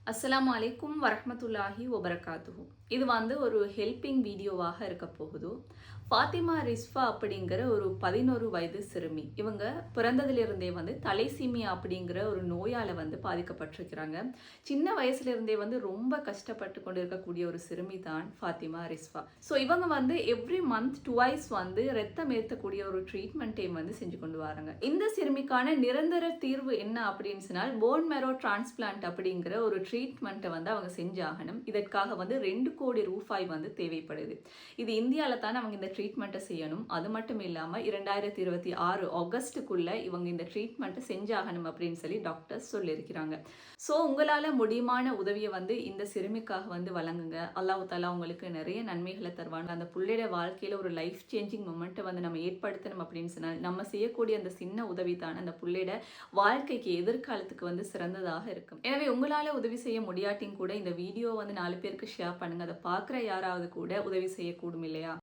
அஸ்ஸலாமு அலைக்கும் வரஹ்மத்துல்லாஹி வபரகாத்துஹு. இது வந்து ஒரு ஹெல்பிங் வீடியோவாக இருக்க போகுது. ஃபாத்திமா ரிஸ்வா அப்படிங்கிற ஒரு 11 வயது சிறுமி. இவங்க பிறந்ததிலிருந்தே வந்து தலைசீமியா அப்படிங்கிற ஒரு நோயால வந்து பாதிக்கப்பட்டிருக்கிறாங்க. சின்ன வயசுல இருந்தே வந்து ரொம்ப கஷ்டப்பட்டு கொண்டு இருக்கக்கூடிய ஒரு சிறுமி தான் ஃபாத்திமா ரிஸ்வா. ஸோ இவங்க வந்து எவ்ரி மந்த் டுவைஸ் வந்து ரத்தம் ஏற்றக்கூடிய ஒரு ட்ரீட்மெண்ட்டையும் வந்து செஞ்சு கொண்டு வராங்க. இந்த சிறுமிக்கான நிரந்தர தீர்வு என்ன அப்படின்னு சொன்னால் போன் மேரோ டிரான்ஸ்பிளான்ட் அப்படிங்கிற ஒரு ட்ரீட்மெண்ட்டை வந்து அவங்க செஞ்சாகணும். இதற்காக வந்து 2 கோடி ரூபாய் வந்து தேவைப்படுது. இது இந்தியாவில் தானே அவங்க இந்த ட்ரீட்மெண்ட்டை செய்யணும். அது மட்டும் இல்லாமல் 2026 ஆகஸ்ட்டுக்குள்ள இவங்க இந்த ட்ரீட்மெண்ட்டை செஞ்சாகணும் அப்படின்னு சொல்லி டாக்டர்ஸ் சொல்லியிருக்கிறாங்க. ஸோ உங்களால் முடியுமான உதவியை வந்து இந்த சிறுமிக்காக வந்து வழங்குங்க. அல்லாஹ் தாலா உங்களுக்கு நிறைய நன்மைகளை தருவாங்க. அந்த புள்ளையோட வாழ்க்கையில் ஒரு லைஃப் சேஞ்சிங் மொமெண்ட்டை வந்து நம்ம ஏற்படுத்தணும் அப்படின்னு சொன்னால் நம்ம செய்யக்கூடிய அந்த சின்ன உதவி தான் அந்த புள்ளையோட வாழ்க்கைக்கு எதிர்காலத்துக்கு வந்து சிறந்ததாக இருக்கும். எனவே உங்களால் உதவி செய்ய முடியாட்டியும் கூட இந்த வீடியோ வந்து 4 பேருக்கு ஷேர் பண்ணுங்க. அதை பார்க்குற யாராவது கூட உதவி செய்யக்கூடும் இல்லையா?